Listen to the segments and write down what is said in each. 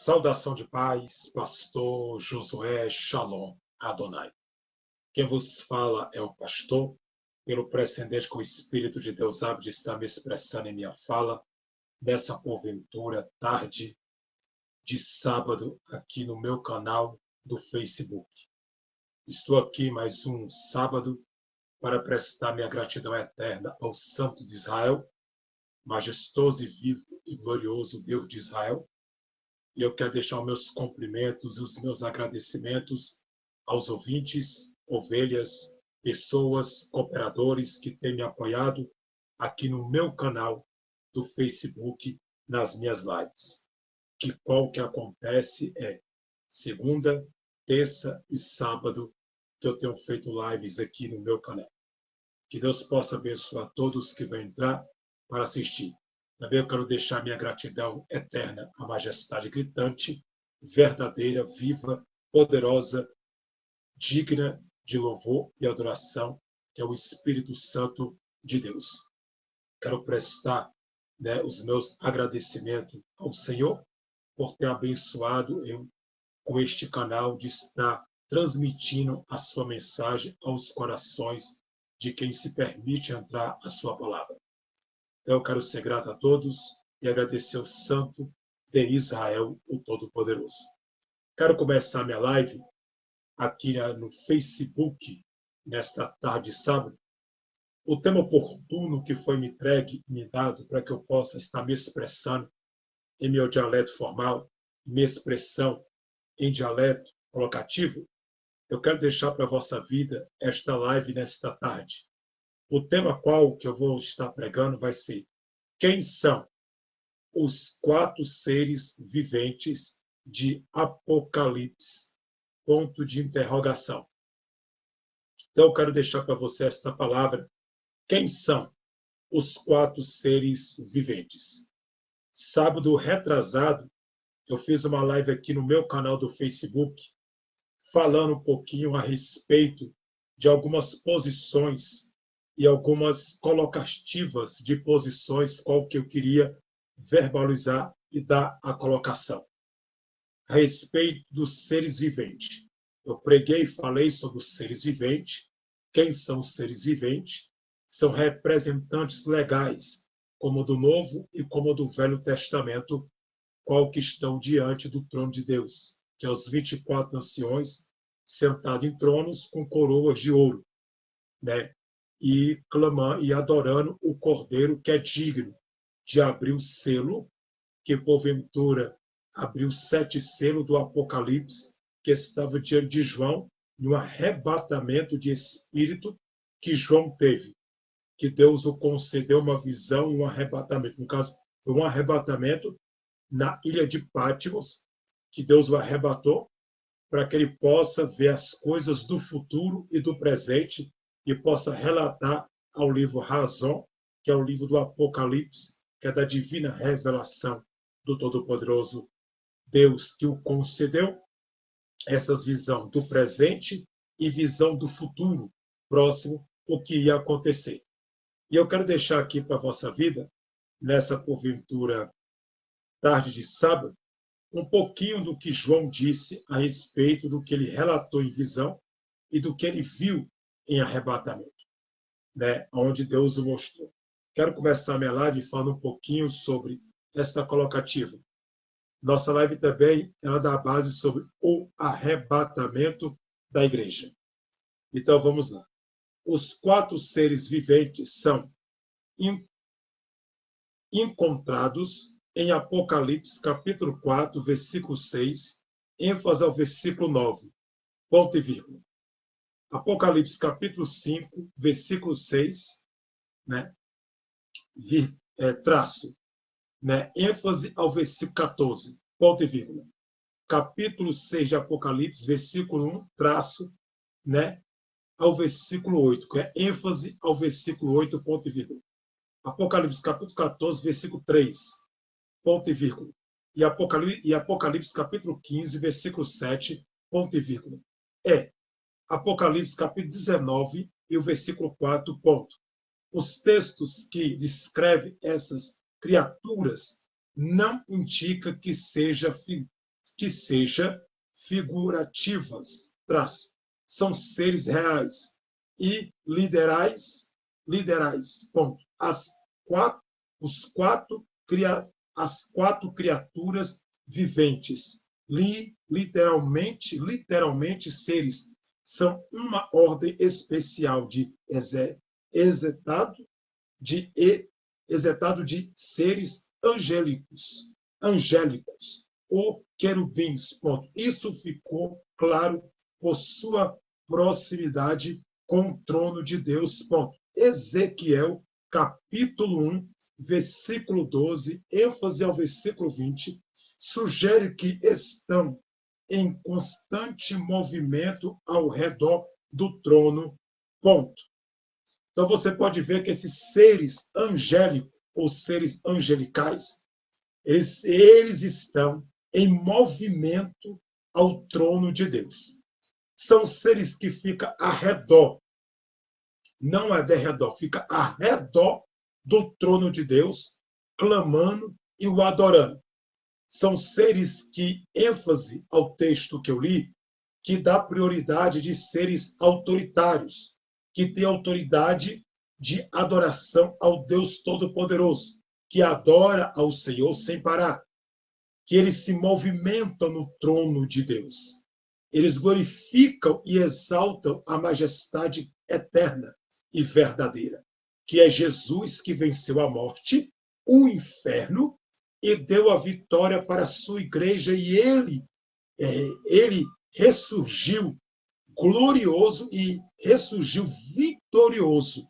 Saudação de paz, pastor Josué Shalom Adonai. Quem vos fala é o pastor, pelo prescindente que o Espírito de Deus há de estar me expressando em minha fala, nessa porventura tarde de sábado, aqui no meu canal do Facebook. Estou aqui mais um sábado para prestar minha gratidão eterna ao Santo de Israel, majestoso e vivo e glorioso Deus de Israel. E eu quero deixar os meus cumprimentos, os meus agradecimentos aos ouvintes, ovelhas, pessoas, cooperadores que têm me apoiado aqui no meu canal do Facebook, nas minhas lives. Que qual que acontece é segunda, terça e sábado que eu tenho feito lives aqui no meu canal. Que Deus possa abençoar todos que vão entrar para assistir. Também eu quero deixar minha gratidão eterna à majestade gritante, verdadeira, viva, poderosa, digna de louvor e adoração, que é o Espírito Santo de Deus. Quero prestar os meus agradecimentos ao Senhor por ter abençoado eu com este canal de estar transmitindo a sua mensagem aos corações de quem se permite entrar a sua palavra. Então, eu quero ser grato a todos e agradecer ao Santo de Israel, o Todo-Poderoso. Quero começar minha live aqui no Facebook, nesta tarde de sábado. O tema oportuno que foi me entregue, me dado, para que eu possa estar me expressando em meu dialeto formal, minha expressão em dialeto colocativo, eu quero deixar para a vossa vida esta live nesta tarde. O tema qual que eu vou estar pregando vai ser: quem são os 4 seres viventes de Apocalipse? Ponto de interrogação. Então, eu quero deixar para você esta palavra. Quem são os 4 seres viventes? Sábado retrasado, eu fiz uma live aqui no meu canal do Facebook, falando um pouquinho a respeito de algumas posições e algumas colocativas de posições, qual que eu queria verbalizar e dar a colocação. A respeito dos seres viventes. Eu preguei e falei sobre os seres viventes. Quem são os seres viventes? São representantes legais, como do Novo e como do Velho Testamento, qual que estão diante do trono de Deus, que é os 24 anciões sentados em tronos com coroas de ouro, e clamando e adorando o Cordeiro que é digno de abrir o selo, que porventura abriu 7 selos do Apocalipse, que estava diante de João, no arrebatamento de espírito que João teve, que Deus o concedeu uma visão, um arrebatamento. No caso, foi um arrebatamento na ilha de Patmos, que Deus o arrebatou, para que ele possa ver as coisas do futuro e do presente e possa relatar ao livro Razão, que é o livro do Apocalipse, que é da divina revelação do Todo-Poderoso Deus, que o concedeu essas visões do presente e visão do futuro próximo, o que ia acontecer. E eu quero deixar aqui para a vossa vida, nessa porventura tarde de sábado, um pouquinho do que João disse a respeito do que ele relatou em visão e do que ele viu em arrebatamento, onde Deus o mostrou. Quero começar minha live falando um pouquinho sobre esta colocativa. Nossa live também ela dá base sobre o arrebatamento da igreja. Então vamos lá. Os 4 seres viventes são encontrados em Apocalipse, capítulo 4, versículo 6, ênfase ao versículo 9, ponto e vírgula. Apocalipse, capítulo 5, versículo 6, traço, ênfase ao versículo 14, ponto e vírgula. Capítulo 6 de Apocalipse, versículo 1, traço, ao versículo 8, que é ênfase ao versículo 8, ponto e vírgula. Apocalipse, capítulo 14, versículo 3, ponto e vírgula. E Apocalipse, capítulo 15, versículo 7, ponto e vírgula. Apocalipse, capítulo 19, e o versículo 4, ponto. Os textos que descrevem essas criaturas não indicam que seja que sejam figurativas, traço. São seres reais e liderais, ponto. As quatro criaturas viventes, literalmente seres, são uma ordem especial de exetado de seres angélicos ou querubins. Ponto. Isso ficou claro por sua proximidade com o trono de Deus. Ponto. Ezequiel, capítulo 1, versículo 12, ênfase ao versículo 20, sugere que estão em constante movimento ao redor do trono. Ponto. Então você pode ver que esses seres angélicos ou seres angelicais, eles estão em movimento ao trono de Deus. São seres que ficam ao redor, não é de redor, fica ao redor do trono de Deus, clamando e o adorando. São seres que, ênfase ao texto que eu li, que dá prioridade de seres autoritários, que tem autoridade de adoração ao Deus Todo-Poderoso, que adora ao Senhor sem parar, que eles se movimentam no trono de Deus. Eles glorificam e exaltam a majestade eterna e verdadeira, que é Jesus que venceu a morte, o inferno, e deu a vitória para a sua igreja, e ele ressurgiu glorioso e ressurgiu vitorioso,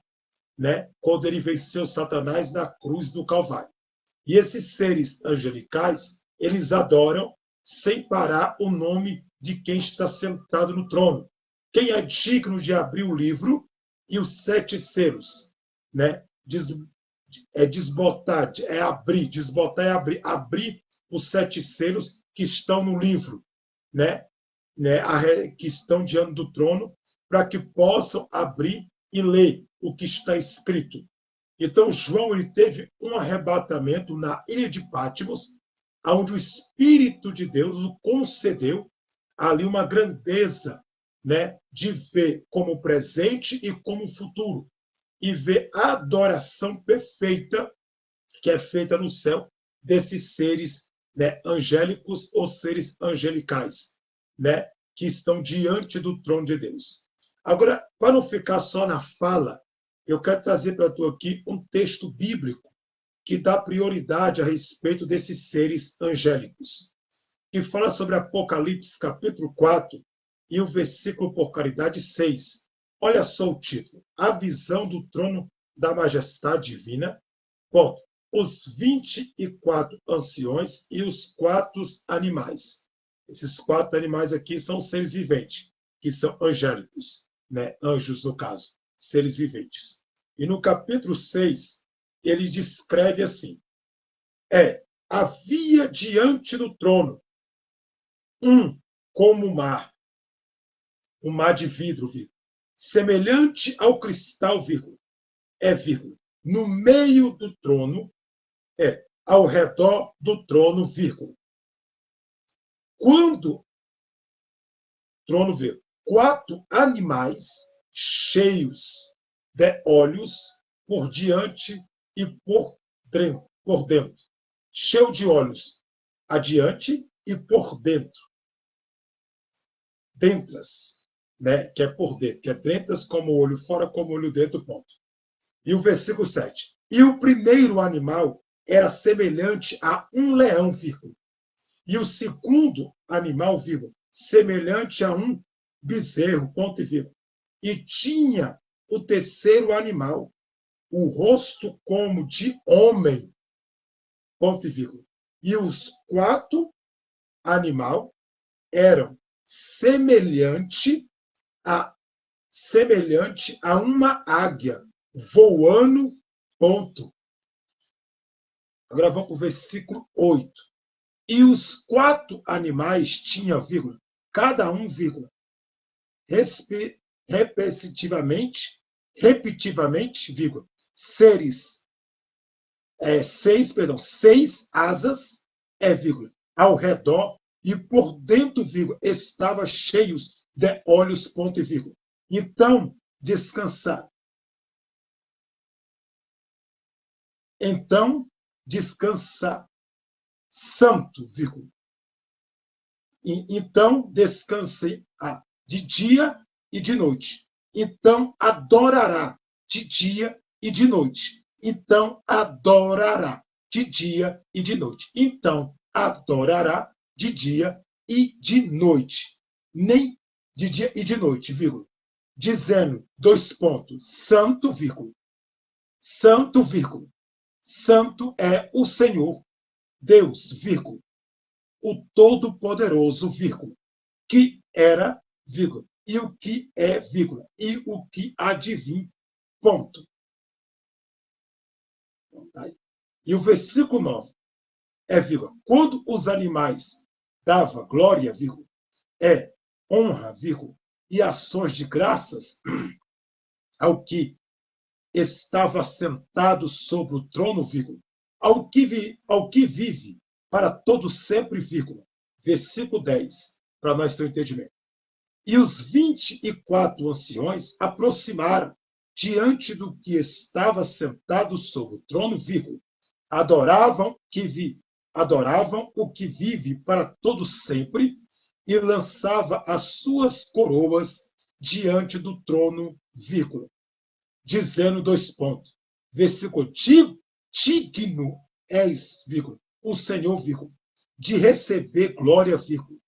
né? Quando ele venceu Satanás na cruz do Calvário. E esses seres angelicais, eles adoram sem parar o nome de quem está sentado no trono. Quem é digno de abrir o livro e os 7 selos, né? Desbotar, abrir os 7 selos que estão no livro, né? Que estão diante do trono, para que possam abrir e ler o que está escrito. Então, João ele teve um arrebatamento na ilha de Patmos, onde o Espírito de Deus o concedeu ali uma grandeza, né, de ver como presente e como futuro, e ver a adoração perfeita que é feita no céu desses seres, né, angélicos ou seres angelicais, né, que estão diante do trono de Deus. Agora, para não ficar só na fala, eu quero trazer para tu aqui um texto bíblico que dá prioridade a respeito desses seres angélicos, que fala sobre Apocalipse, capítulo 4, e o versículo, por caridade, 6. Olha só o título: A visão do trono da majestade divina. Ponto. Os 24 anciões e os 4 animais. Esses 4 animais aqui são seres viventes, que são angélicos, né? Anjos, no caso, seres viventes. E no capítulo 6, ele descreve assim: havia diante do trono como o mar, um mar de vidro, semelhante ao cristal, no meio do trono, ao redor do trono, quando trono, 4 animais cheios de olhos por diante e por dentro. Cheio de olhos adiante e por dentro. Dentras, né? Que é por dentro, que é dentras como o olho fora, como o olho dentro, ponto. E o versículo 7. E o primeiro animal era semelhante a um leão, e o segundo animal, semelhante a um bezerro, ponto e vírgula. E tinha o terceiro animal o rosto como de homem, ponto e vírgula. E os 4 animais eram semelhante a uma águia voando, ponto. Agora vamos para o versículo 8. E os 4 animais tinham, cada um, repetitivamente, seis asas, ao redor e por dentro, vírgula, estava cheios de olhos, ponto e vírgula. Então, descansar. Então, descansar. Santo, vírgula. Então, descanse de dia e de noite. Então, adorará de dia e de noite. Então, adorará de dia e de noite. Então, adorará de dia e de noite. Nem de dia e de noite, vírgula. Dizendo, dois pontos, santo, vírgula. Santo, vírgula. Santo é o Senhor, Deus, vírgula. O Todo-Poderoso, vírgula. Que era, vírgula. E o que é, vírgula. E o que há de vir, ponto. E o versículo 9 é, vírgula. Quando os animais dava glória, vírgula, é honra, vírgula, e ações de graças ao que estava sentado sobre o trono, vírgula, ao que vive para todo sempre, vírgula. Versículo 10, para nós ter um entendimento. E os 24 anciões aproximaram diante do que estava sentado sobre o trono, vírgula. Adoravam o que vive para todo sempre e lançava as suas coroas diante do trono, vírgula. Dizendo, dois pontos. Versículo, digno és, vírgula, o Senhor, vírgula, de receber glória, vírgula,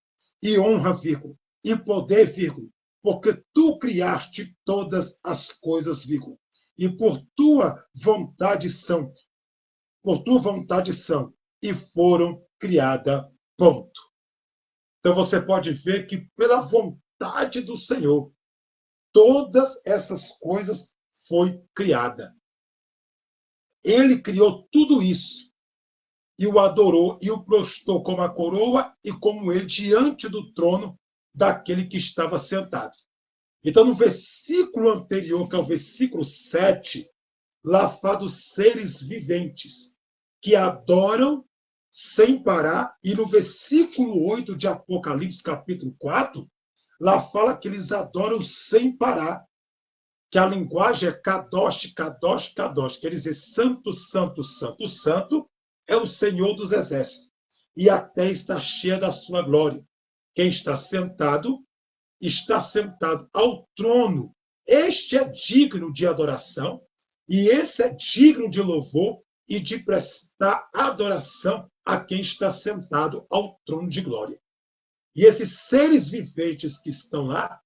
e honra, vírgula, e poder, vírgula, porque tu criaste todas as coisas, vírgula, e por tua vontade são, e foram criadas, ponto. Então você pode ver que pela vontade do Senhor, todas essas coisas foi criada. Ele criou tudo isso e o adorou e o prostrou como a coroa e como ele diante do trono daquele que estava sentado. Então, no versículo anterior, que é o versículo 7, lá fala dos seres viventes que adoram sem parar, e no versículo 8 de Apocalipse, capítulo 4, lá fala que eles adoram sem parar, que a linguagem é Kadosh, Kadosh, Kadosh, quer dizer santo, santo, santo, santo, é o Senhor dos exércitos. E a terra está cheia da sua glória. Quem está sentado ao trono. Este é digno de adoração, e esse é digno de louvor e de prestar adoração a quem está sentado ao trono de glória. E esses seres viventes que estão lá,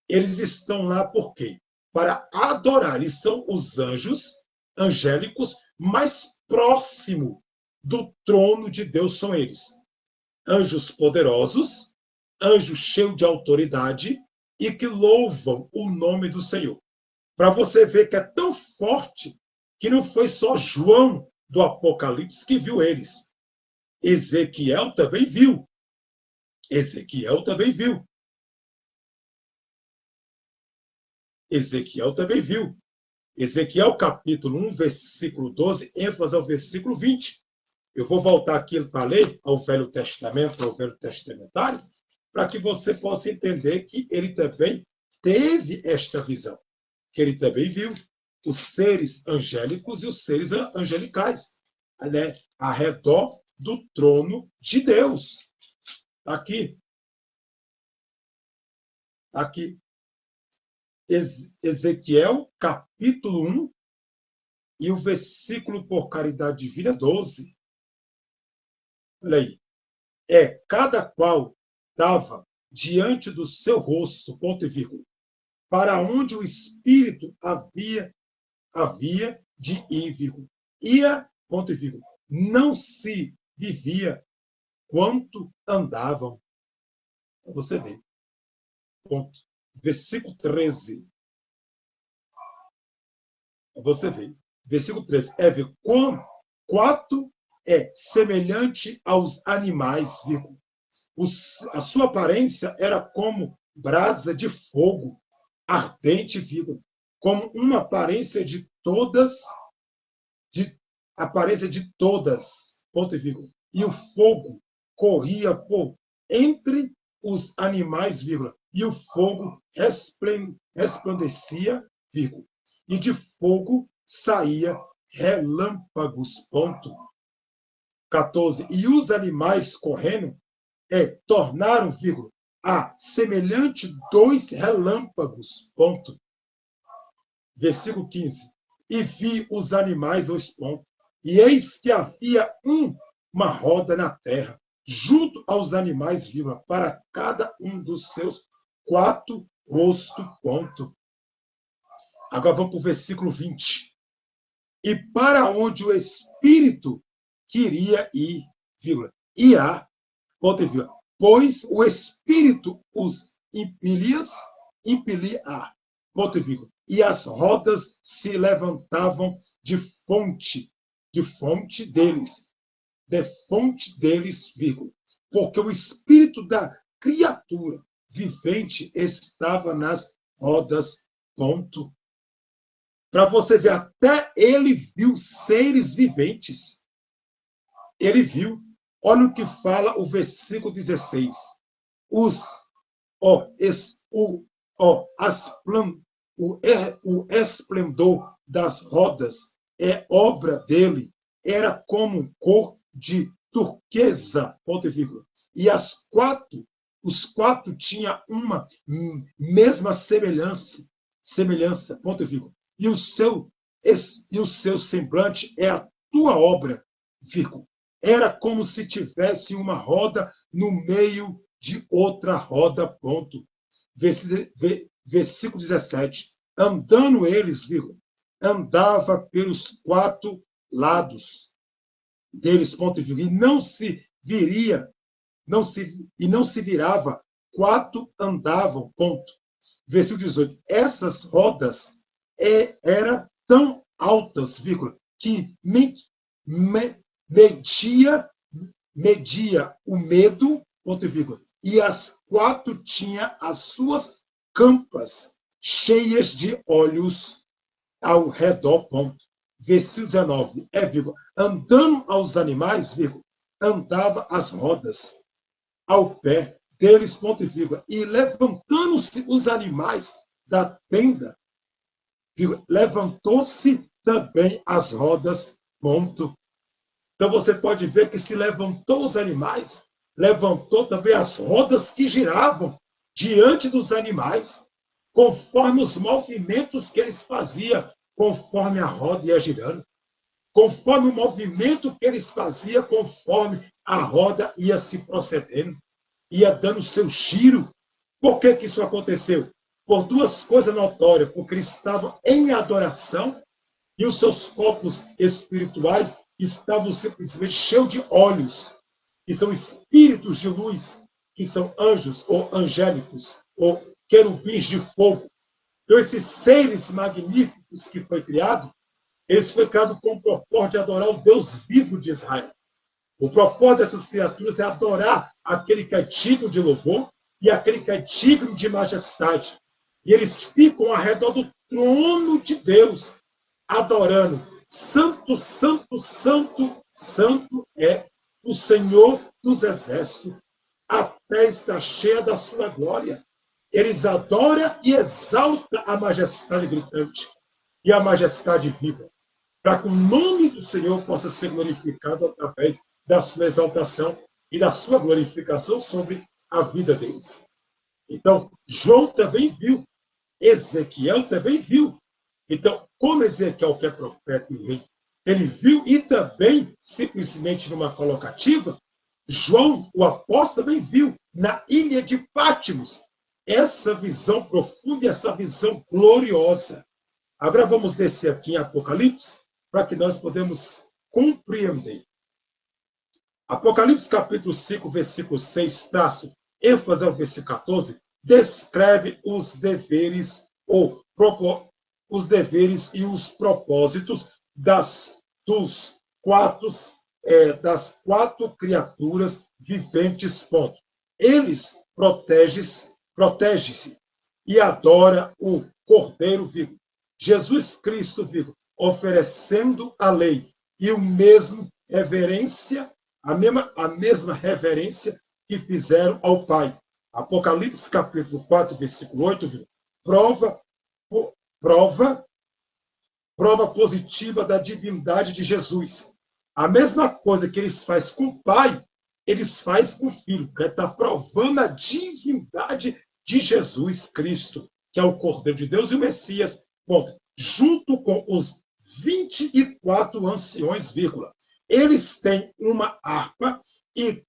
eles estão lá por quê? Para adorar. E são os anjos angélicos mais próximos do trono de Deus, são eles. Anjos poderosos, anjos cheios de autoridade e que louvam o nome do Senhor. Para você ver que é tão forte que não foi só João do Apocalipse que viu eles. Ezequiel também viu. Ezequiel também viu. Ezequiel capítulo 1, versículo 12, ênfase ao versículo 20. Eu vou voltar aqui para ler ao Velho Testamento, ao Velho Testamentário, para que você possa entender que ele também teve esta visão, que ele também viu os seres angélicos e os seres angelicais, né, ao redor do trono de Deus. Aqui. Ezequiel, capítulo 1, e o versículo por caridade divina 12. Olha aí. Cada qual dava diante do seu rosto, ponto e vírgula, para onde o Espírito havia de ir, vírgula. Ia, ponto e vírgula. Não se vivia quanto andavam. Você vê. Ponto. Versículo 13. Você vê. Versículo 13. Ver quanto é semelhante aos animais, vírgula. A sua aparência era como brasa de fogo ardente, vírgula, como uma aparência de todas, ponto e vírgula. E o fogo corria por entre os animais, vírgula, e o fogo resplandecia, vírgula, e de fogo saía relâmpagos, ponto. 14. E os animais correndo tornaram, vírgula, a semelhante dois relâmpagos, ponto. Versículo 15. E vi os animais, dois pontos, e eis que havia uma roda na terra, junto aos animais, vírgula, para cada um dos seus 4 rostos, ponto. Agora vamos para o versículo 20. E para onde o Espírito queria ir, vírgula, ia, ponto e vírgula, pois o Espírito os impelia, ponto e vírgula, e as rodas se levantavam de fonte deles, vírgula, porque o Espírito da criatura vivente estava nas rodas, ponto. Para você ver, até ele viu seres viventes. Ele viu. Olha o que fala o versículo 16. O esplendor das rodas obra dele, era como cor de turquesa, ponto e vírgula. E os quatro tinham uma mesma semelhança, ponto e vírgula. E o seu semblante é a tua obra, vírgula. Era como se tivesse uma roda no meio de outra roda, ponto. Versículo 17. Andando eles, vírgula, andava pelos 4 lados deles, ponto e vírgula, e não se virava, 4 andavam, ponto. Versículo 18. Essas rodas eram tão altas, vírgula, que media o medo, ponto e vírgula, e as 4 tinham as suas campas cheias de olhos ao redor, ponto. Versículo 19, vírgula, andando aos animais, vírgula, andava as rodas ao pé deles, ponto e vírgula, e levantando-se os animais da tenda, vírgula, levantou-se também as rodas, ponto. Então você pode ver que se levantou os animais, levantou também as rodas que giravam diante dos animais, conforme os movimentos que eles faziam, conforme a roda ia girando, conforme o movimento que eles faziam, conforme a roda ia se procedendo, ia dando seu giro. Por que isso aconteceu? Por 2 coisas notórias, porque eles estavam em adoração e os seus corpos espirituais estavam simplesmente cheios de olhos, que são espíritos de luz, que são anjos ou angélicos, ou querubins de fogo. Então, esses seres magníficos que foi criado, eles foram criados com o propósito de adorar o Deus vivo de Israel. O propósito dessas criaturas é adorar aquele que é digno de louvor e aquele que é digno de majestade. E eles ficam ao redor do trono de Deus, adorando. Santo, santo, santo, santo é o Senhor dos exércitos. A terra está cheia da sua glória. Eles adoram e exaltam a majestade gritante e a majestade viva, para que o nome do Senhor possa ser glorificado através da sua exaltação e da sua glorificação sobre a vida deles. Então, João também viu, Ezequiel também viu. Então, como Ezequiel, que é profeta e rei, ele viu e também, simplesmente numa colocativa, João, o apóstolo, também viu na ilha de Pátimos essa visão profunda e essa visão gloriosa. Agora vamos descer aqui em Apocalipse para que nós podemos compreender. Apocalipse capítulo 5, versículo 6, traço, ênfase ao versículo 14, descreve os deveres e os propósitos das 4 criaturas viventes. Ponto. Eles protege-se e adora o Cordeiro vivo, Jesus Cristo vivo, oferecendo a lei e a mesma reverência que fizeram ao Pai. Apocalipse capítulo 4, versículo 8, viu? Prova positiva da divindade de Jesus. A mesma coisa que eles fazem com o Pai, eles fazem com o Filho, que está provando a divindade de Jesus Cristo, que é o Cordeiro de Deus e o Messias, ponto. Junto com os 24 anciões, vírgula. Eles têm uma harpa e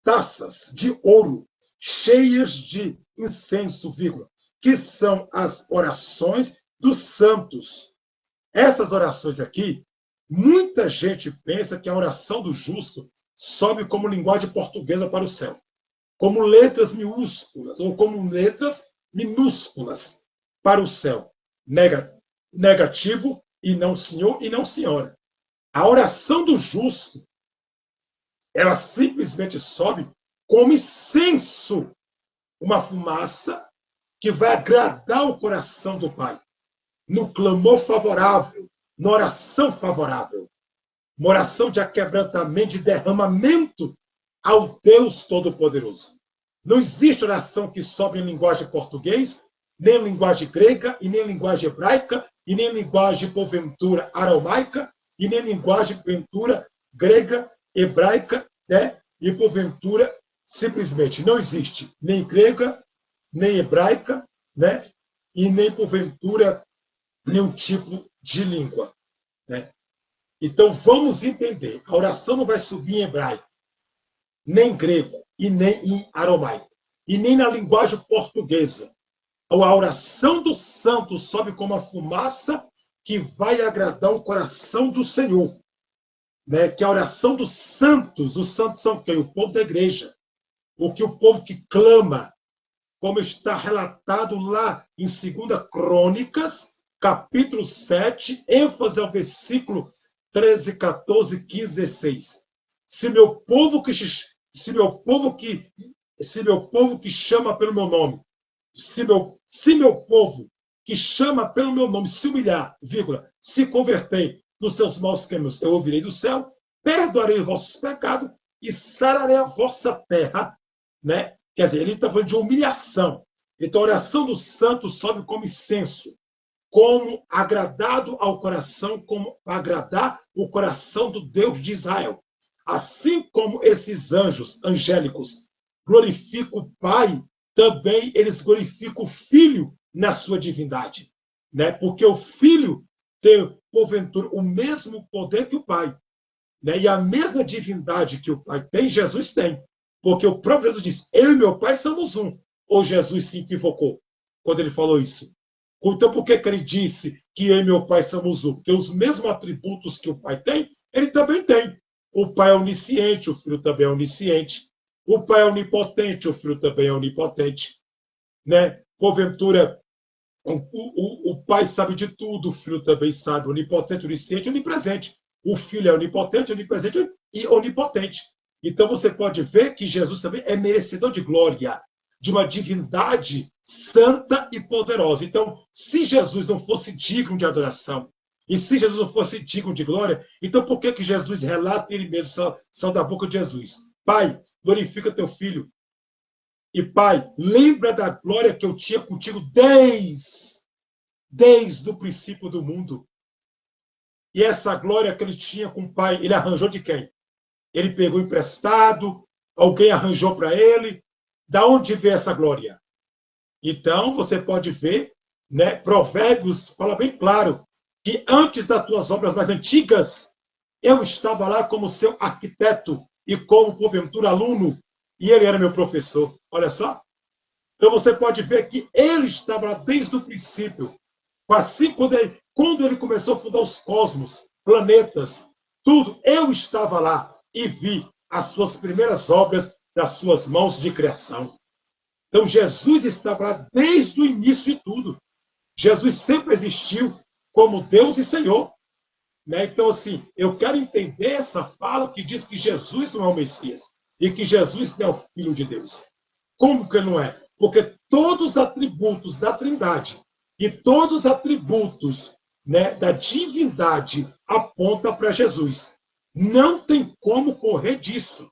taças de ouro cheias de incenso, vírgula, que são as orações dos santos. Essas orações aqui, muita gente pensa que a oração do justo sobe como linguagem portuguesa para o céu, como letras minúsculas ou como letras minúsculas para o céu. Negativo, e não senhor e não senhora. A oração do justo, ela simplesmente sobe como incenso, uma fumaça que vai agradar o coração do Pai, no clamor favorável, na oração favorável, uma oração de aquebrantamento, de derramamento ao Deus Todo-Poderoso. Não existe oração que sobe em linguagem português, nem em linguagem grega, e nem em linguagem hebraica, e nem em linguagem, porventura, aramaica, e nem em linguagem, porventura, grega, hebraica, né? E porventura, simplesmente não existe nem grega, nem hebraica, né? E nem porventura nenhum tipo de língua, né? Então vamos entender, a oração não vai subir em hebraico, nem em grego e nem em aramaico, e nem na linguagem portuguesa. A oração do santo sobe como uma fumaça que vai agradar o coração do Senhor, né? Que é a oração dos santos. Os santos são quem? O povo da igreja. O povo que clama, como está relatado lá em 2 Crônicas, capítulo 7, ênfase ao versículo 13, 14, 15, 16. Se meu povo que chama pelo meu nome, se meu povo que chama pelo meu nome se humilhar, vírgula, se converter dos seus maus caminhos, eu ouvirei do céu, perdoarei os vossos pecados e sararei a vossa terra, né? Quer dizer, ele está falando de humilhação. Então, a oração do santo sobe como incenso, como agradado ao coração, como agradar o coração do Deus de Israel. Assim como esses anjos angélicos glorificam o Pai, também eles glorificam o Filho na sua divindade, né? Porque o Filho tem, porventura, o mesmo poder que o Pai, né? E a mesma divindade que o Pai tem, Jesus tem. Porque o próprio Jesus diz, eu e meu Pai somos um. Ou Jesus se equivocou quando ele falou isso? Então, por que ele disse que eu e meu Pai somos um? Porque os mesmos atributos que o Pai tem, ele também tem. O Pai é onisciente, o Filho também é onisciente. O Pai é onipotente, o Filho também é onipotente. Né? Porventura, o Pai sabe de tudo, o Filho também sabe, onipotente, onisciente, onipresente. O Filho é onipotente, onipresente e onipotente. Então você pode ver que Jesus também é merecedor de glória, de uma divindade santa e poderosa. Então, se Jesus não fosse digno de adoração, e se Jesus não fosse digno de glória, então por que Jesus relata ele mesmo, são da boca de Jesus? Pai, glorifica teu filho. E Pai, lembra da glória que eu tinha contigo desde o princípio do mundo. E essa glória que ele tinha com o Pai, ele arranjou de quem? Ele pegou emprestado, alguém arranjou para ele. Da onde veio essa glória? Então, você pode ver, né, Provérbios fala bem claro que antes das tuas obras mais antigas, eu estava lá como seu arquiteto e como, porventura, aluno, e ele era meu professor. Olha só. Então, você pode ver que ele estava lá desde o princípio. Assim, quando ele começou a fundar os cosmos, planetas, tudo, eu estava lá e vi as suas primeiras obras das suas mãos de criação. Então, Jesus estava lá desde o início de tudo. Jesus sempre existiu como Deus e Senhor. Né? Então, assim, eu quero entender essa fala que diz que Jesus não é o Messias e que Jesus não é o Filho de Deus. Como que não é? Porque todos os atributos da Trindade e todos os atributos, né, da divindade apontam para Jesus. Não tem como correr disso.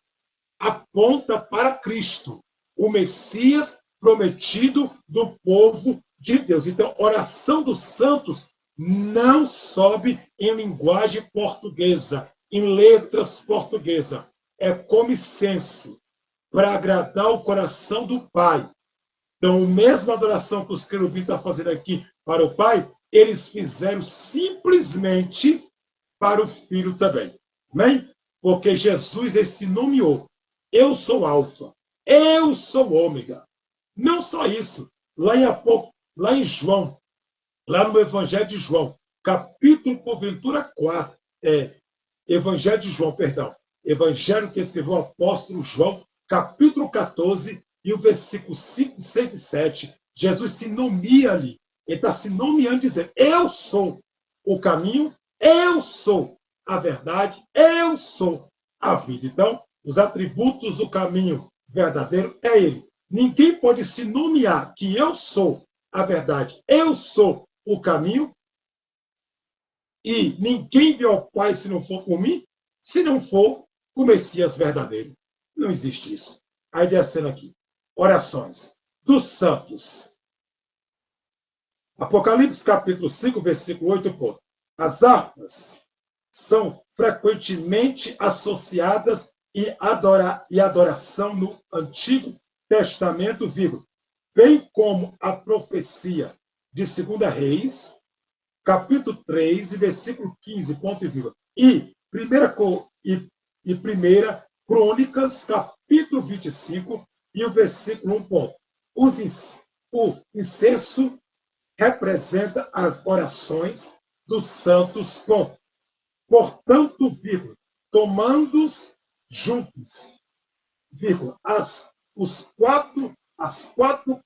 aponta para Cristo, o Messias prometido do povo de Deus. Então, oração dos santos não sobe em linguagem portuguesa, em letras portuguesas. É comissenso, para agradar o coração do Pai. Então, a mesma adoração que os querubins estão fazendo aqui para o Pai, eles fizeram simplesmente para o Filho também. Amém? Porque Jesus ele se nomeou. Eu sou Alfa. Eu sou Ômega. Não só isso. Lá em João, lá no Evangelho de João, capítulo, porventura, 4. Evangelho de João, perdão. Evangelho que escreveu o apóstolo João, capítulo 14, e o versículo 5, 6 e 7. Jesus se nomeia ali. Ele está se nomeando, dizendo: eu sou o caminho, eu sou a verdade, eu sou a vida. Então, os atributos do caminho verdadeiro é ele. Ninguém pode se nomear que eu sou a verdade, eu sou o caminho, e ninguém vê ao Pai se não for por mim, se não for o Messias verdadeiro. Não existe isso. Aí descendo aqui. Orações dos santos. Apocalipse capítulo 5, versículo 8. Pô. As harpas são frequentemente associadas e adoração no Antigo Testamento vivo, bem como a profecia de 2 Reis, capítulo 3, versículo 15, ponto e vírgula. E 1 Crônicas, capítulo 25, e o versículo 1, ponto. O incenso representa as orações dos santos, ponto. Portanto, vírgula, tomando juntos, vírgula, as quatro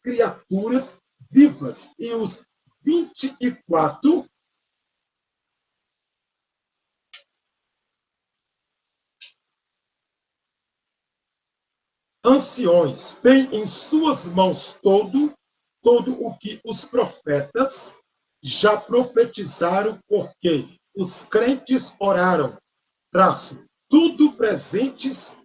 criaturas vivas e os 24 anciões têm em suas mãos todo o que os profetas já profetizaram, porque os crentes oraram, tudo presentes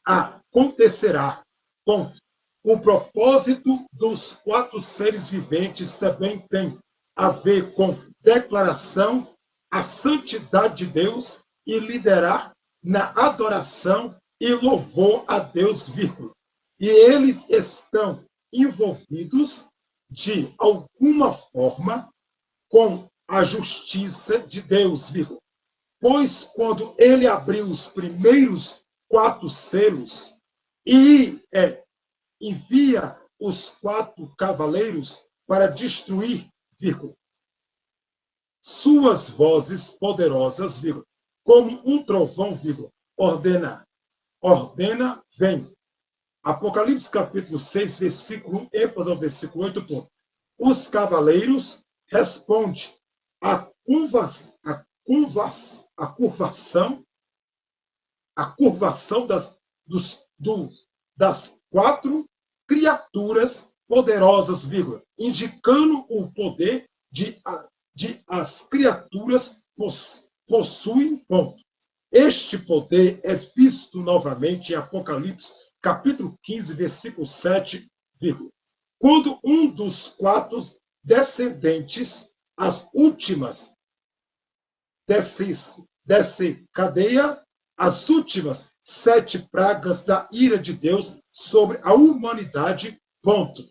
acontecerá. Ponto. O propósito dos 4 seres viventes também tem a ver com declaração à santidade de Deus e liderar na adoração e louvor a Deus, vírgula. E eles estão envolvidos de alguma forma com a justiça de Deus, vírgula. Pois quando ele abriu os primeiros 4 selos e envia os 4 cavaleiros para destruir, vírgula, suas vozes poderosas, vírgula, como um trovão, vírgula, ordena, vem. Apocalipse capítulo 6, versículo 1, ênfase ao versículo 8, ponto. Os cavaleiros respondem à curvação das 4 criaturas poderosas, vírgula, indicando o poder de as criaturas possuem, ponto. Este poder é visto novamente em Apocalipse, capítulo 15, versículo 7, vírgula. Quando um dos 4 descendentes, as últimas, desencadeia as últimas 7 pragas da ira de Deus sobre a humanidade, ponto.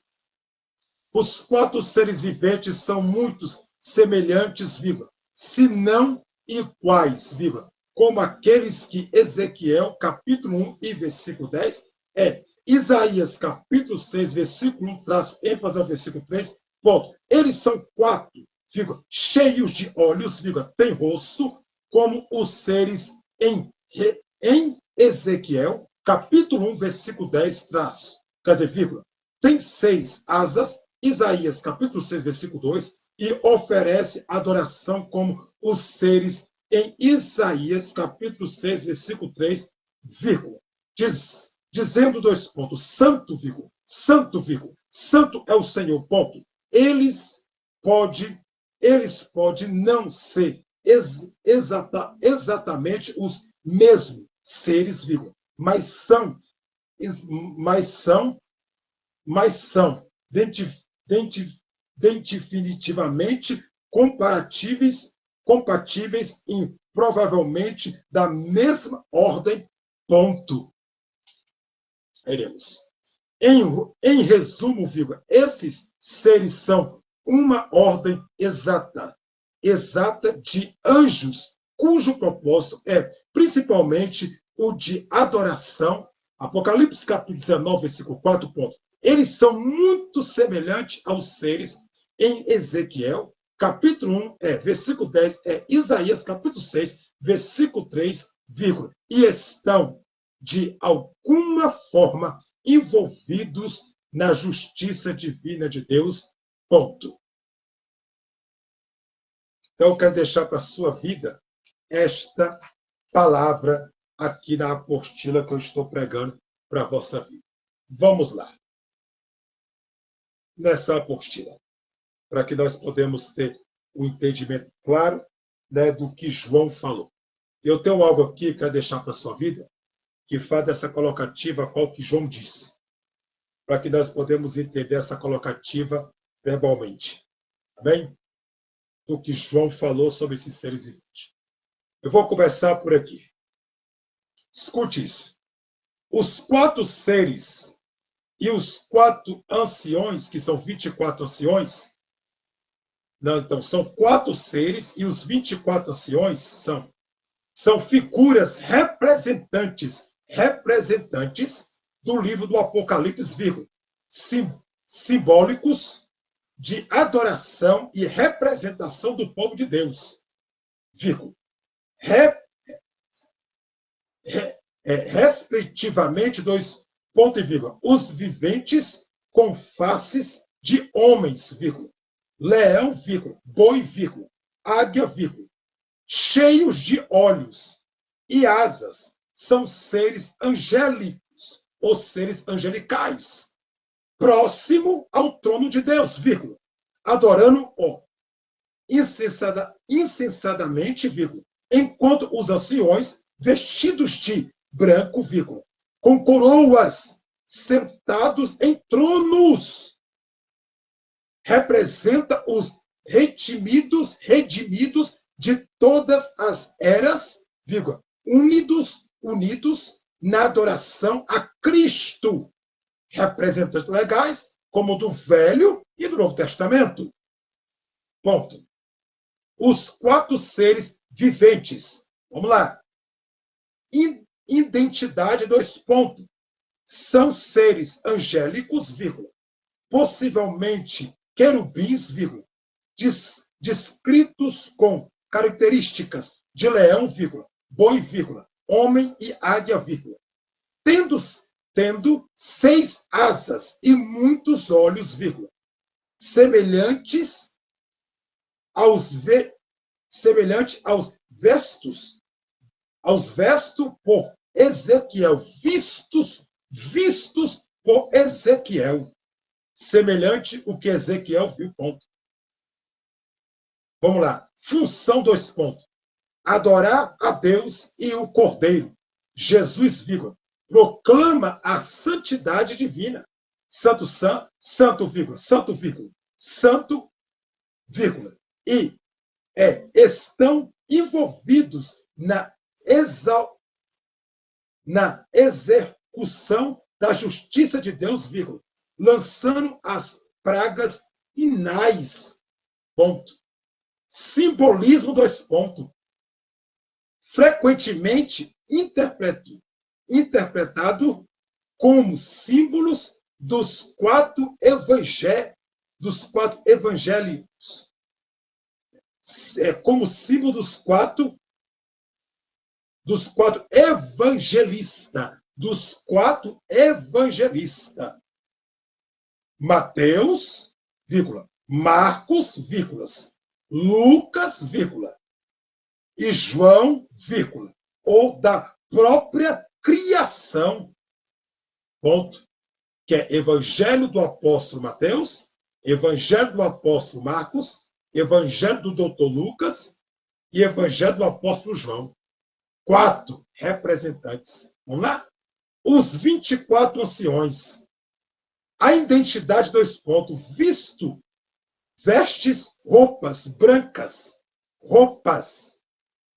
Os 4 seres viventes são muitos semelhantes, vírgula, se não iguais, vírgula, como aqueles que Ezequiel, capítulo 1 e versículo 10, Isaías, capítulo 6, versículo 1, traz ênfase ao versículo 3, ponto. Eles são 4, vírgula, cheios de olhos, vírgula, tem rosto, como os seres em Ezequiel, capítulo 1, versículo 10, traz, quer dizer, vírgula, tem 6 asas, Isaías, capítulo 6, versículo 2, e oferece adoração como os seres em Isaías, capítulo 6, versículo 3, vírgula, dizendo 2 pontos, santo, vírgula, santo é o Senhor, ponto. Eles podem não ser exatamente os mesmos seres, vírgula, mas são definitivamente compatíveis e provavelmente da mesma ordem, ponto. Veremos. Em resumo, vírgula, esses seres são uma ordem exata de anjos, cujo propósito é principalmente o de adoração. Apocalipse capítulo 19, versículo 4, ponto. Eles são muito semelhantes aos seres em Ezequiel, capítulo 1, versículo 10, Isaías, capítulo 6, versículo 3, vírgula, e estão, de alguma forma, envolvidos na justiça divina de Deus, ponto. Então, eu quero deixar para a sua vida esta palavra aqui na apostila que eu estou pregando para a vossa vida. Vamos lá. Nessa apostila, para que nós podemos ter um entendimento claro, né, do que João falou. Eu tenho algo aqui que quero deixar para a sua vida, que faz dessa colocativa qual que João disse, para que nós podemos entender essa colocativa verbalmente. Tá bem? Do que João falou sobre esses seres viventes. Eu vou começar por aqui. Escute isso. Os 4 seres e os 4 anciões, que são 24 anciões, não, então, são 4 seres e os 24 anciões são figuras representantes do livro do Apocalipse, vírgula, simbólicos de adoração e representação do povo de Deus, vírgula, respectivamente, 2 ponto e vírgula, os viventes com faces de homens, vírgula, leão, vírgula, boi, vírgula, águia, vírgula, cheios de olhos e asas, são seres angélicos ou seres angelicais, próximo ao trono de Deus, vírgula, adorando-o incessadamente, vírgula, enquanto os anciões, vestidos de branco, vírgula, com coroas, sentados em tronos, representa os redimidos de todas as eras, vírgula, unidos na adoração a Cristo, representantes legais, como do Velho e do Novo Testamento. Ponto. Os 4 seres viventes. Vamos lá. Identidade, 2 pontos. São seres angélicos, vírgula, possivelmente querubins, vírgula, descritos com características de leão, vírgula, boi, vírgula, homem e águia, vírgula, tendo 6 asas e muitos olhos, vírgula, semelhantes aos vestos por Ezequiel, vistos por Ezequiel, semelhante o que Ezequiel viu, ponto. Vamos lá. Função, 2 pontos. Adorar a Deus e o Cordeiro. Jesus, vírgula, proclama a santidade divina. Santo, vírgula, santo, vírgula, santo, vírgula, e estão envolvidos na execução da justiça de Deus, vírgula, lançando as pragas finais, ponto. Simbolismo, 2 pontos. Frequentemente interpretado como símbolos dos 4 evangelhos. Como símbolo dos quatro evangelistas. Mateus, vírgula, Marcos, vírgulas, Lucas, vírgula, e João, vírgula, ou da própria criação, ponto, que é Evangelho do Apóstolo Mateus, Evangelho do Apóstolo Marcos, Evangelho do Doutor Lucas e Evangelho do Apóstolo João. 4. representantes. Vamos lá? Os 24 anciões. A identidade, dois pontos, visto, vestes, roupas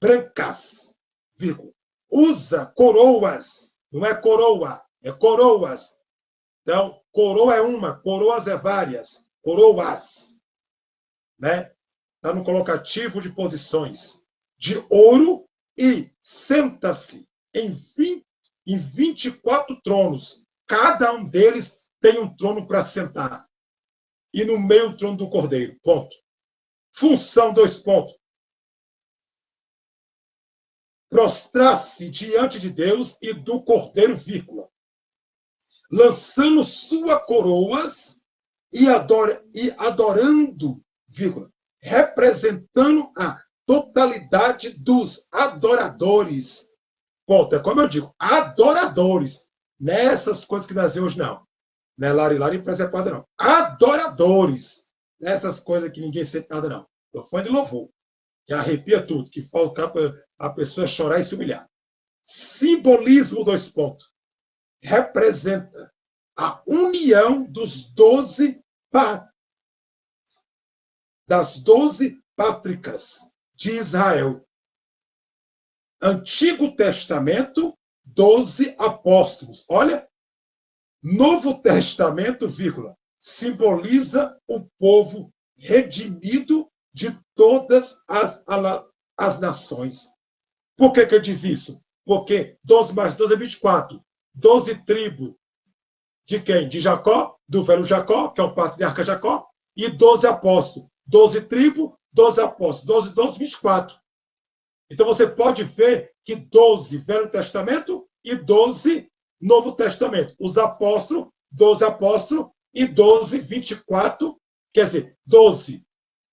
brancas, vírgula. Usa coroas, não é coroa, é coroas. Então, coroa é uma, coroas é várias, coroas, né? Está no colocativo de posições, de ouro, e senta-se em 24 tronos. Cada um deles tem um trono para sentar. E no meio o trono do Cordeiro. Ponto. Função, dois pontos. Prostrar-se diante de Deus e do Cordeiro, vírgula. Lançando suas coroas e adorando, vírgula. Representando a totalidade dos adoradores. Ponto. É como eu digo, adoradores. Nessas coisas que nós vemos hoje, não. Não é lari presepada, não. Adoradores. Nessas coisas que ninguém sente nada, não. Eu fã de louvor, que arrepia tudo, que falta a pessoa chorar e se humilhar. Simbolismo, dois pontos. Representa a união dos 12 das 12 pátricas de Israel. Antigo Testamento, 12 apóstolos. Olha, Novo Testamento, vírgula, simboliza o povo redimido de todas as nações. Por que diz isso? Porque 12 mais 12 é 24. 12 tribos de quem? De Jacó, do velho Jacó, que é o patriarca Jacó, e 12 apóstolos. 12 tribos, 12 apóstolos. 12, 24. Então você pode ver que 12 Velho Testamento e 12 Novo Testamento. Os apóstolos, 12 apóstolos e 12, 24, quer dizer, 12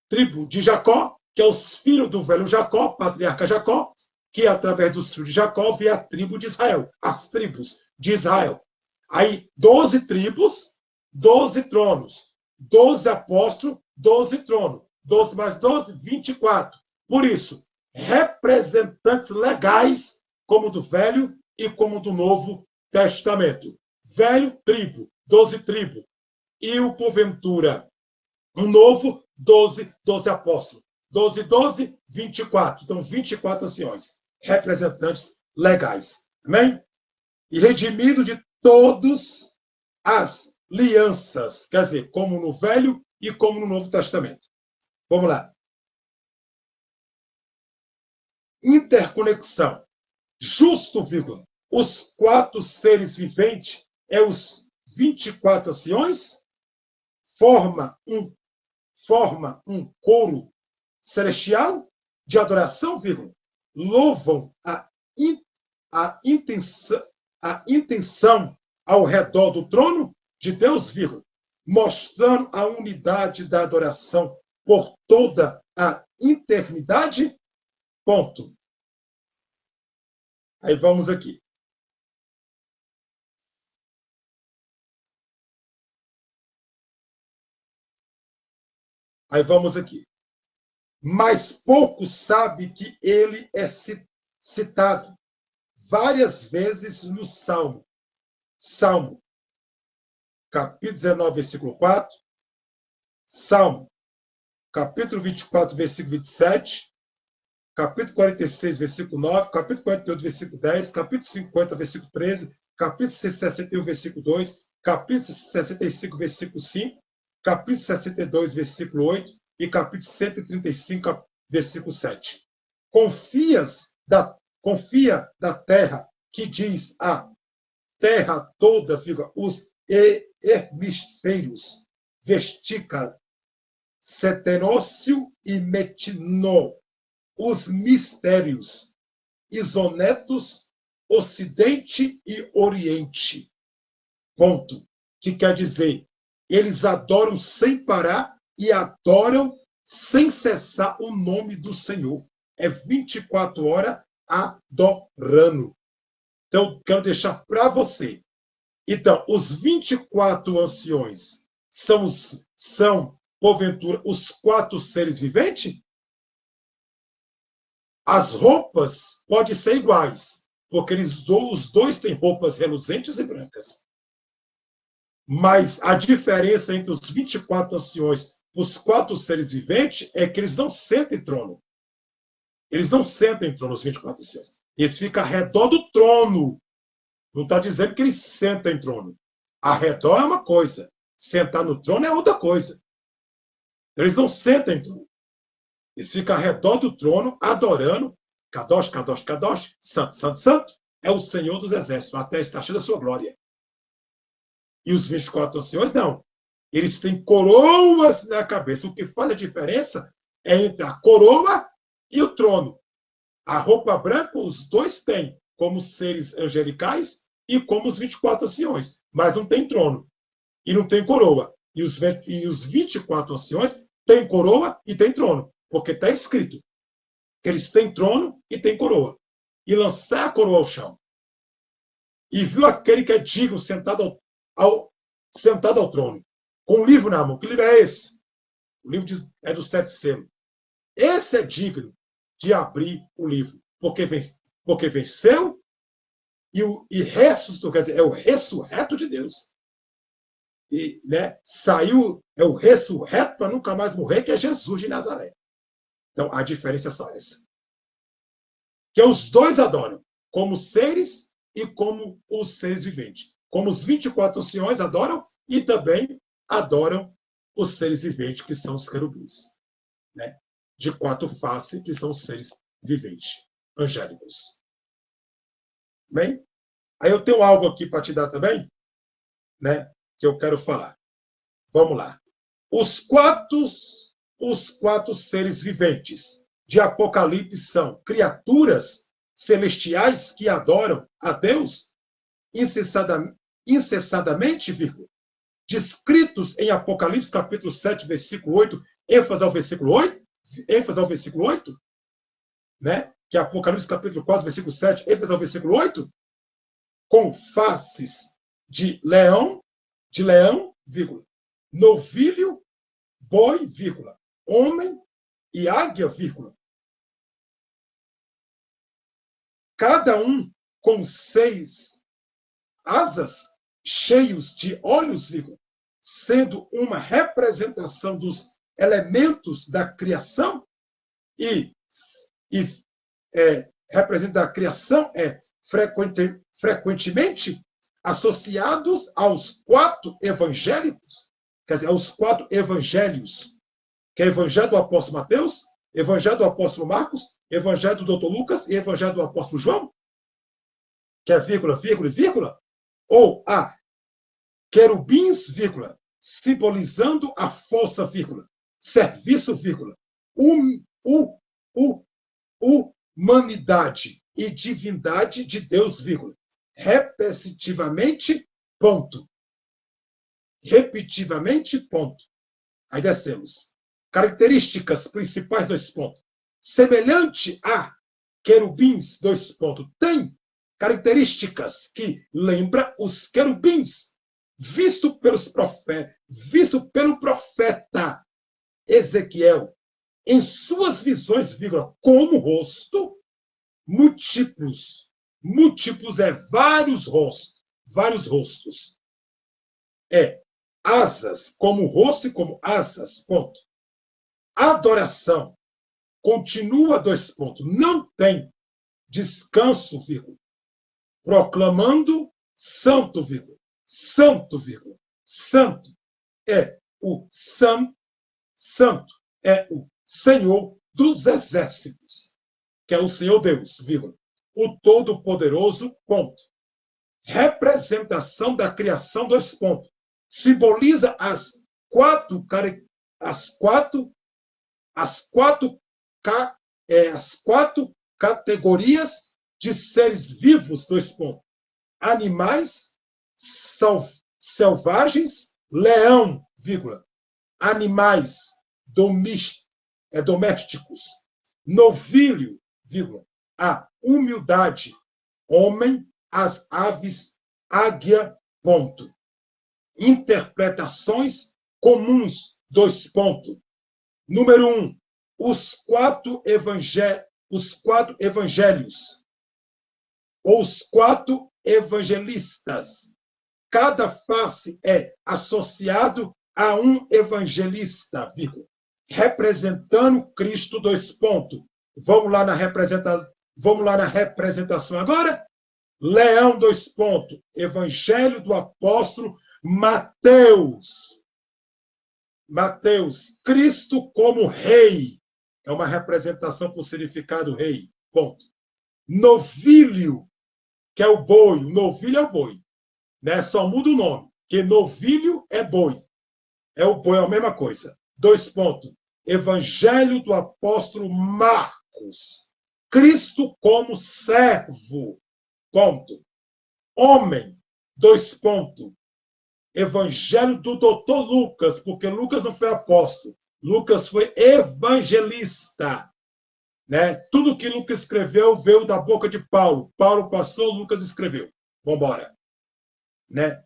tribos de Jacó, que é os filhos do velho Jacó, patriarca Jacó, que através dos filhos de Jacó veio a tribo de Israel, as tribos de Israel. Aí, 12 tribos, 12 tronos, 12 apóstolos, 12 tronos, 12 mais 12, 24. Por isso, representantes legais, como do Velho e como do Novo Testamento. Velho, tribo, 12 tribos. E o porventura, o novo, 12 apóstolos. 12, 12, 24. Então, 24 anciões, representantes legais. Amém? E redimido de todas as alianças, quer dizer, como no Velho e como no Novo Testamento. Vamos lá. Interconexão. Justo, vírgula. Os 4 seres viventes é os 24 anciões, forma um coro celestial de adoração, vírgula. Louvam a intenção ao redor do trono de Deus, vírgula, mostrando a unidade da adoração por toda a eternidade. Ponto. Aí vamos aqui. Mas pouco sabe que ele é citado várias vezes no Salmo. Salmo, capítulo 19, versículo 4. Salmo, capítulo 24, versículo 27. Capítulo 46, versículo 9. Capítulo 48, versículo 10. Capítulo 50, versículo 13. Capítulo 61, versículo 2. Capítulo 65, versículo 5. Capítulo 62, versículo 8. E capítulo 135, versículo 7. Confia da terra, que diz a terra toda, os hemisférios, vestica, setenócio e metinó, os mistérios, isonetos, ocidente e oriente. Ponto. Que quer dizer, eles adoram sem parar e adoram sem cessar o nome do Senhor. É 24 horas adorando. Então, quero deixar para você. Então, os 24 anciões são, porventura, os 4 seres viventes? As roupas podem ser iguais, porque os dois têm roupas reluzentes e brancas. Mas a diferença entre os 24 anciões, os 4 seres viventes, é que eles não sentam em trono. Eles não sentam em trono, os 24 anciões. Eles ficam ao redor do trono. Não está dizendo que eles sentam em trono. Ao redor é uma coisa. Sentar no trono é outra coisa. Eles não sentam em trono. Eles ficam ao redor do trono, adorando. Kadosh, Kadosh, Kadosh, Santo, Santo, Santo. É o Senhor dos Exércitos. A terra está cheia da sua glória. E os 24 anciões, não. Eles têm coroas na cabeça. O que faz a diferença é entre a coroa e o trono. A roupa branca, os dois têm, como seres angelicais e como os 24 anciões. Mas não tem trono. E não tem coroa. E os 24 anciões têm coroa e têm trono. Porque está escrito que eles têm trono e têm coroa. E lançar a coroa ao chão. E viu aquele que é digno sentado ao trono, com um livro na mão. Que livro é esse? O livro é do 7 selos. Esse é digno de abrir o livro, porque venceu e ressuscitou, quer dizer, é o ressurreto de Deus. E, né, saiu, é o ressurreto para nunca mais morrer, que é Jesus de Nazaré. Então, a diferença é só essa. Que os dois adoram, como seres e como os seres viventes. Como os 24 anciões adoram e também adoram os seres viventes, que são os querubins. Né? De 4 faces, que são os seres viventes, angélicos. Bem, aí eu tenho algo aqui para te dar também, né, que eu quero falar. Vamos lá. Os quatro seres viventes de Apocalipse são criaturas celestiais que adoram a Deus incessadamente, descritos em Apocalipse capítulo 7, versículo 8, ênfase ao versículo 8, né? Que é Apocalipse capítulo 4, versículo 7, ênfase ao versículo 8, com faces de leão, vírgula, novilho, boi, vírgula, homem e águia, vírgula. Cada um com 6 asas, cheios de olhos, vírgula, sendo uma representação dos elementos da criação e representa a criação frequentemente associados aos 4 evangélicos, quer dizer, aos 4 evangelhos, que é o Evangelho do Apóstolo Mateus, Evangelho do Apóstolo Marcos, Evangelho do Dr. Lucas e Evangelho do Apóstolo João, que é vírgula, vírgula, vírgula, ou a querubins, vírgula, simbolizando a força, vírgula, serviço, vírgula, humanidade e divindade de Deus, vírgula, repetitivamente, ponto. Repetitivamente, ponto. Aí descemos. Características principais, 2 pontos. Semelhante a querubins, 2 pontos. Tem características que lembra os querubins, visto pelo profeta Ezequiel, em suas visões, vírgula, como rosto, múltiplos é vários rostos. É asas, como rosto e como asas, ponto. Adoração, continua, 2 pontos. Não tem descanso, vírgula, proclamando santo, vírgula, santo, vírgula, santo é o santo é o Senhor dos Exércitos, que é o Senhor Deus, vírgula, o Todo-Poderoso, ponto. Representação da criação, 2 pontos. Simboliza as quatro categorias de seres vivos, 2 pontos. Animais, selvagens, leão, vírgula, animais domésticos, novilho, vírgula, a humildade, homem, as aves, águia, ponto. Interpretações comuns, 2 pontos. Número 1, os quatro evangelhos ou os 4 evangelistas. Cada face é associado a um evangelista, vírgula, representando Cristo, 2 pontos. Vamos lá na representação agora? Leão, 2 pontos. Evangelho do apóstolo Mateus. Mateus, Cristo como rei. É uma representação por significado rei. Ponto. Novilho, que é o boi. O novilho é o boi. Né? Só muda o nome. Que novilho é boi. É o boi, é a mesma coisa. 2 pontos. Evangelho do apóstolo Marcos. Cristo como servo. Ponto. Homem. 2 pontos. Evangelho do doutor Lucas, porque Lucas não foi apóstolo. Lucas foi evangelista. Né? Tudo que Lucas escreveu veio da boca de Paulo. Paulo passou, Lucas escreveu. Vamos embora. Né?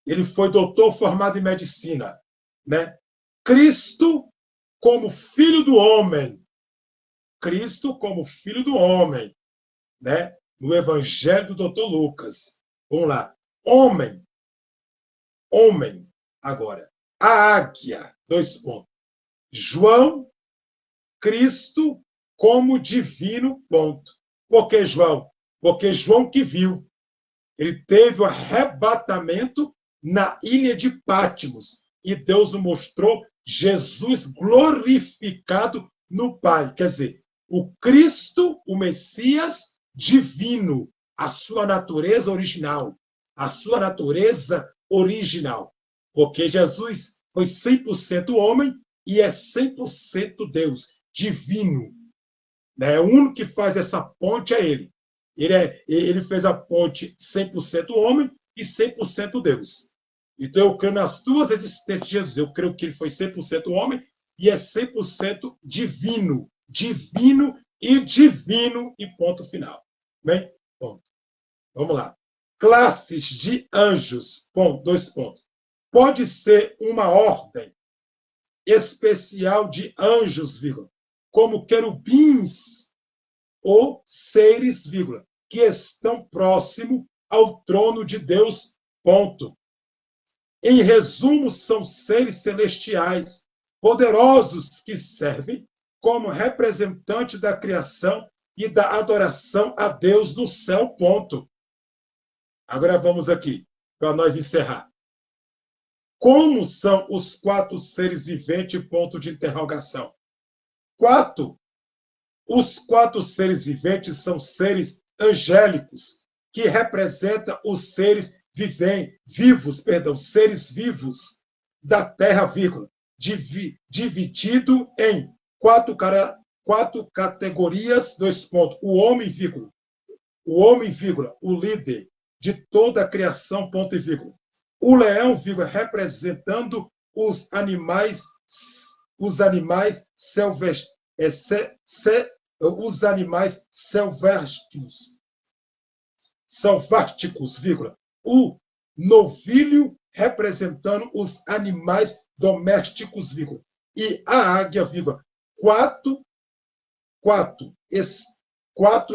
Ele foi doutor formado em medicina. Né? Cristo como filho do homem. Cristo como filho do homem. Né? No Evangelho do doutor Lucas. Vamos lá. Homem. Homem. Agora. A águia. 2 pontos. João, Cristo como divino, ponto. Por que João? Porque João que viu. Ele teve o arrebatamento na ilha de Patmos. E Deus o mostrou Jesus glorificado no Pai. Quer dizer, o Cristo, o Messias divino, a sua natureza original. A sua natureza original. Porque Jesus foi 100% homem e é 100% Deus, divino. Né? O único que faz essa ponte é ele. Ele fez a ponte 100% homem e 100% Deus. Então, eu creio nas duas existências de Jesus. Eu creio que ele foi 100% homem e é 100% divino. Divino e ponto final. Bem? Ponto. Vamos lá. Classes de anjos. Ponto. 2 pontos. Pode ser uma ordem especial de anjos, vírgula, como querubins ou seres, vírgula, que estão próximo ao trono de Deus, ponto. Em resumo, são seres celestiais, poderosos que servem como representante da criação e da adoração a Deus no céu, ponto. Agora vamos aqui, para nós encerrar. Como são os 4 seres viventes? Ponto de interrogação. 4. Os 4 seres viventes são seres angélicos, que representam os seres seres vivos da Terra, vírgula, dividido em 4 categorias, 2 pontos. O homem, vírgula, o líder de toda a criação, ponto e vírgula. O leão, vírgula, representando os animais selváticos, vírgula. O novilho representando os animais domésticos, vírgula. E a águia, vírgula. 4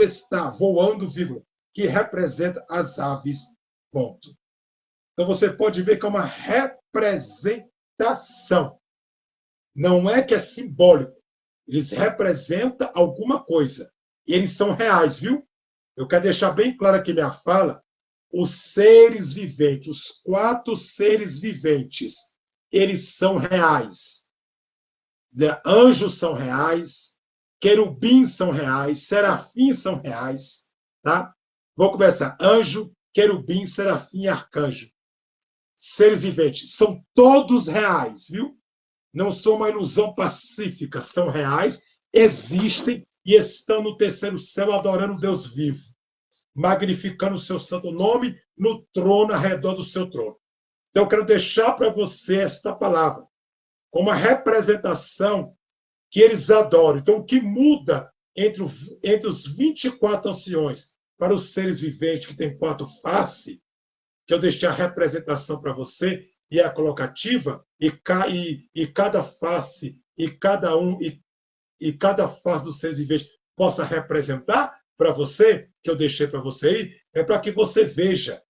está voando, vírgula, que representa as aves, ponto. Então, você pode ver que é uma representação. Não é que é simbólico. Eles representam alguma coisa. Eles são reais, viu? Eu quero deixar bem claro aqui minha fala. Os seres viventes, os 4 seres viventes, eles são reais. Anjos são reais, querubins são reais, serafins são reais. Tá? Vou começar. Anjo, querubim, serafim e arcanjo. Seres viventes, são todos reais, viu? Não são uma ilusão pacífica, são reais, existem e estão no terceiro céu adorando Deus vivo, magnificando o seu santo nome no trono, ao redor do seu trono. Então, eu quero deixar para você esta palavra, como uma representação que eles adoram. Então, o que muda entre os 24 anciões para os seres viventes que têm 4 faces, que eu deixei a representação para você, e a colocativa, e cada face, e cada face dos seres viventes possa representar, para você, que eu deixei para você aí, é para que você veja,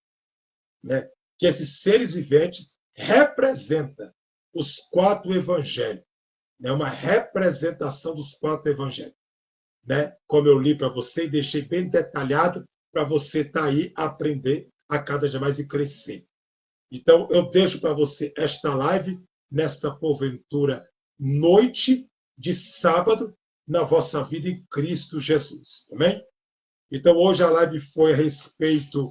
né, que esses seres viventes representam os 4 evangelhos. É uma representação dos 4 evangelhos. Né? Como eu li para você e deixei bem detalhado para você estar aí, aprender a cada dia mais e crescer. Então, eu deixo para você esta live, nesta porventura noite de sábado, na vossa vida em Cristo Jesus. Amém? Então, hoje a live foi a respeito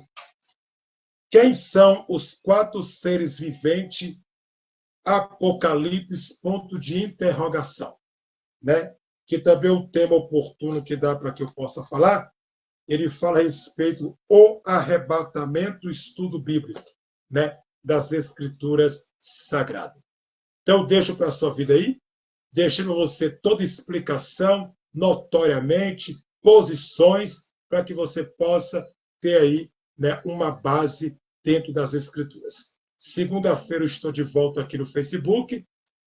quem são os 4 seres viventes, Apocalipse, ponto de interrogação. Né? Que também é um tema oportuno que dá para que eu possa falar. Ele fala a respeito do arrebatamento, estudo bíblico, né? Das Escrituras Sagradas. Então, deixo para a sua vida aí, deixando você toda explicação, notoriamente, posições, para que você possa ter aí, né, uma base dentro das Escrituras. Segunda-feira eu estou de volta aqui no Facebook,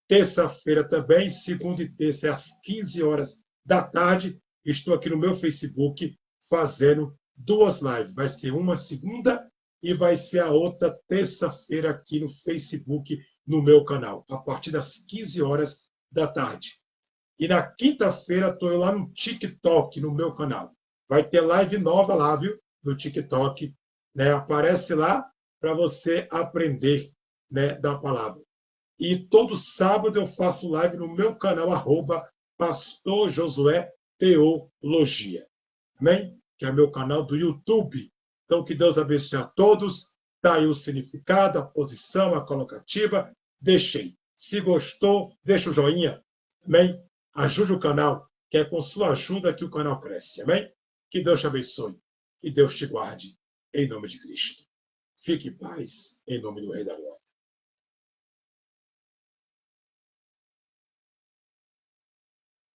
terça-feira também, segunda e terça, às 15 horas da tarde, estou aqui no meu Facebook fazendo 2 lives. Vai ser uma segunda e vai ser a outra terça-feira aqui no Facebook, no meu canal, a partir das 15 horas da tarde. E na quinta-feira estou lá no TikTok, no meu canal. Vai ter live nova lá, viu? No TikTok. Né? Aparece lá para você aprender, né, da palavra. E todo sábado eu faço live no meu canal, Pastor Josué Teologia. Amém? Que é meu canal do YouTube. Então, que Deus abençoe a todos. Está aí o significado, a posição, a colocativa. Deixei. Se gostou, deixa o joinha. Amém? Ajude o canal, que é com sua ajuda que o canal cresce. Amém? Que Deus te abençoe. Que Deus te guarde. Em nome de Cristo. Fique em paz, em nome do Rei da Glória.